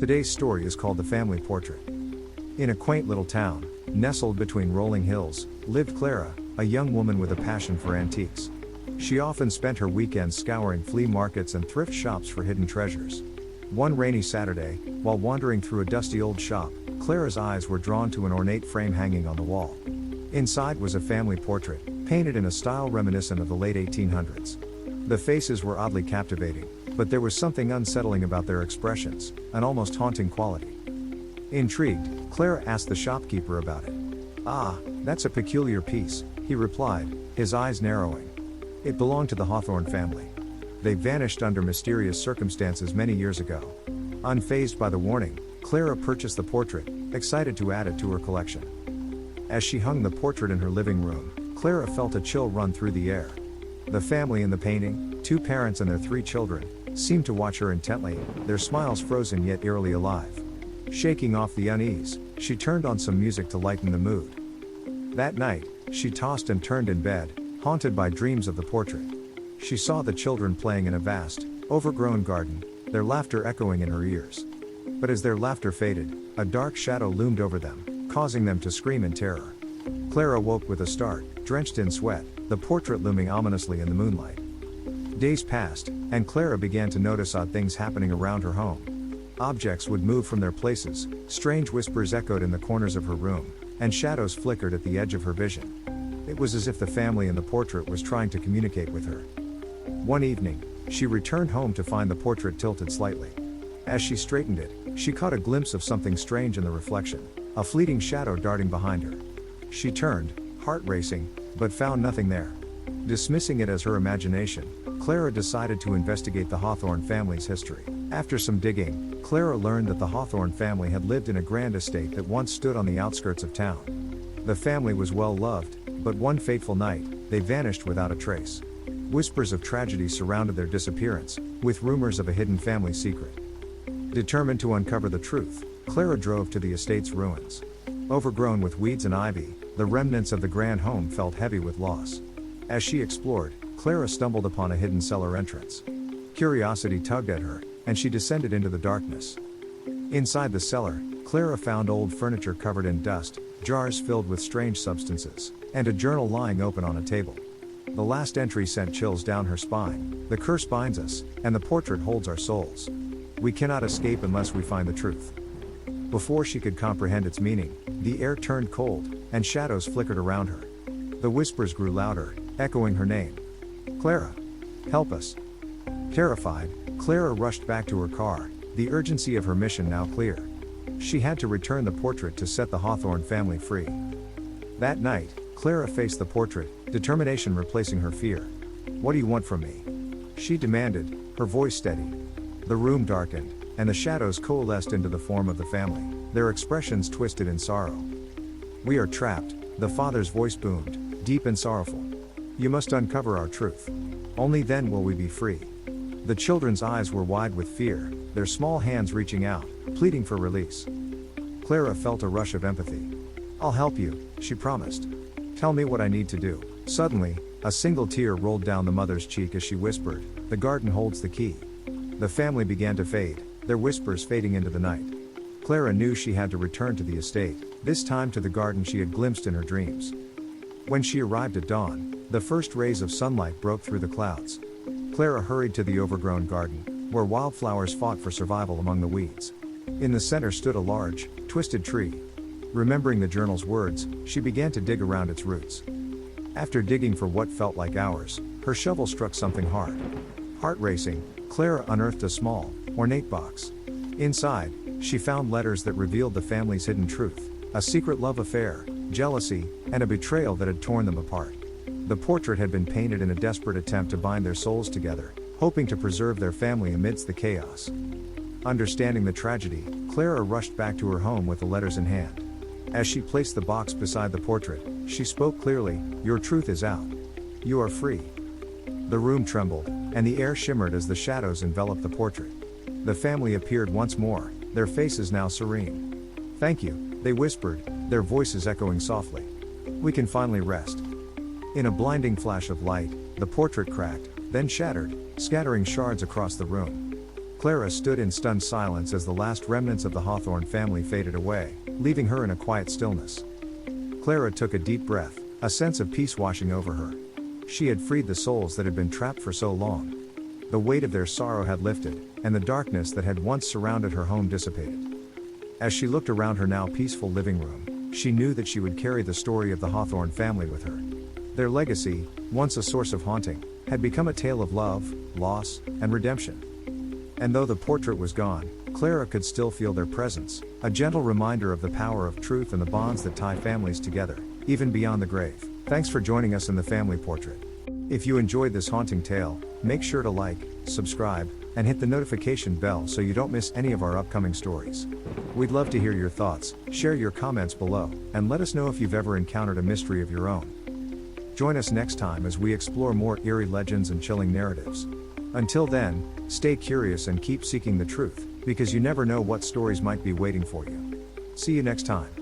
Today's story is called The Family Portrait. In a quaint little town, nestled between rolling hills, lived Clara, a young woman with a passion for antiques. She often spent her weekends scouring flea markets and thrift shops for hidden treasures. One rainy Saturday, while wandering through a dusty old shop, Clara's eyes were drawn to an ornate frame hanging on the wall. Inside was a family portrait, painted in a style reminiscent of the late 1800s. The faces were oddly captivating, but there was something unsettling about their expressions, an almost haunting quality. Intrigued, Clara asked the shopkeeper about it. "Ah, that's a peculiar piece," he replied, his eyes narrowing. "It belonged to the Hawthorne family. They vanished under mysterious circumstances many years ago." Unfazed by the warning, Clara purchased the portrait, excited to add it to her collection. As she hung the portrait in her living room, Clara felt a chill run through the air. The family in the painting, two parents and their three children, seemed to watch her intently, their smiles frozen yet eerily alive. Shaking off the unease, she turned on some music to lighten the mood. That night, she tossed and turned in bed, haunted by dreams of the portrait. She saw the children playing in a vast, overgrown garden, their laughter echoing in her ears. But as their laughter faded, a dark shadow loomed over them, causing them to scream in terror. Clara woke with a start, drenched in sweat, the portrait looming ominously in the moonlight. Days passed, and Clara began to notice odd things happening around her home. Objects would move from their places, strange whispers echoed in the corners of her room, and shadows flickered at the edge of her vision. It was as if the family in the portrait was trying to communicate with her. One evening, she returned home to find the portrait tilted slightly. As she straightened it, she caught a glimpse of something strange in the reflection, a fleeting shadow darting behind her. She turned, heart racing, but found nothing there. Dismissing it as her imagination, Clara decided to investigate the Hawthorne family's history. After some digging, Clara learned that the Hawthorne family had lived in a grand estate that once stood on the outskirts of town. The family was well loved, but one fateful night, they vanished without a trace. Whispers of tragedy surrounded their disappearance, with rumors of a hidden family secret. Determined to uncover the truth, Clara drove to the estate's ruins. Overgrown with weeds and ivy, the remnants of the grand home felt heavy with loss. As she explored, Clara stumbled upon a hidden cellar entrance. Curiosity tugged at her, and she descended into the darkness. Inside the cellar, Clara found old furniture covered in dust, jars filled with strange substances, and a journal lying open on a table. The last entry sent chills down her spine. "The curse binds us, and the portrait holds our souls. We cannot escape unless we find the truth." Before she could comprehend its meaning, the air turned cold, and shadows flickered around her. The whispers grew louder, echoing her name. "Clara! Help us!" Terrified, Clara rushed back to her car, the urgency of her mission now clear. She had to return the portrait to set the Hawthorne family free. That night, Clara faced the portrait, determination replacing her fear. "What do you want from me?" she demanded, her voice steady. The room darkened, and the shadows coalesced into the form of the family, their expressions twisted in sorrow. "We are trapped," the father's voice boomed, deep and sorrowful. "You must uncover our truth. Only then will we be free." The children's eyes were wide with fear, their small hands reaching out, pleading for release. Clara felt a rush of empathy. "I'll help you," she promised. "Tell me what I need to do." Suddenly, a single tear rolled down the mother's cheek as she whispered, "The garden holds the key." The family began to fade, their whispers fading into the night. Clara knew she had to return to the estate, this time to the garden she had glimpsed in her dreams. When she arrived at dawn, the first rays of sunlight broke through the clouds. Clara hurried to the overgrown garden, where wildflowers fought for survival among the weeds. In the center stood a large, twisted tree. Remembering the journal's words, she began to dig around its roots. After digging for what felt like hours, her shovel struck something hard. Heart racing, Clara unearthed a small, ornate box. Inside, she found letters that revealed the family's hidden truth, a secret love affair, jealousy, and a betrayal that had torn them apart. The portrait had been painted in a desperate attempt to bind their souls together, hoping to preserve their family amidst the chaos. Understanding the tragedy, Clara rushed back to her home with the letters in hand. As she placed the box beside the portrait, she spoke clearly, "Your truth is out. You are free." The room trembled, and the air shimmered as the shadows enveloped the portrait. The family appeared once more, their faces now serene. "Thank you," they whispered, their voices echoing softly. "We can finally rest." In a blinding flash of light, the portrait cracked, then shattered, scattering shards across the room. Clara stood in stunned silence as the last remnants of the Hawthorne family faded away, leaving her in a quiet stillness. Clara took a deep breath, a sense of peace washing over her. She had freed the souls that had been trapped for so long. The weight of their sorrow had lifted, and the darkness that had once surrounded her home dissipated. As she looked around her now peaceful living room, she knew that she would carry the story of the Hawthorne family with her. Their legacy, once a source of haunting, had become a tale of love, loss, and redemption. And though the portrait was gone, Clara could still feel their presence, a gentle reminder of the power of truth and the bonds that tie families together, even beyond the grave. Thanks for joining us in the family portrait. If you enjoyed this haunting tale, make sure to like, subscribe, and hit the notification bell so you don't miss any of our upcoming stories. We'd love to hear your thoughts, share your comments below, and let us know if you've ever encountered a mystery of your own. Join us next time as we explore more eerie legends and chilling narratives. Until then, stay curious and keep seeking the truth, because you never know what stories might be waiting for you. See you next time.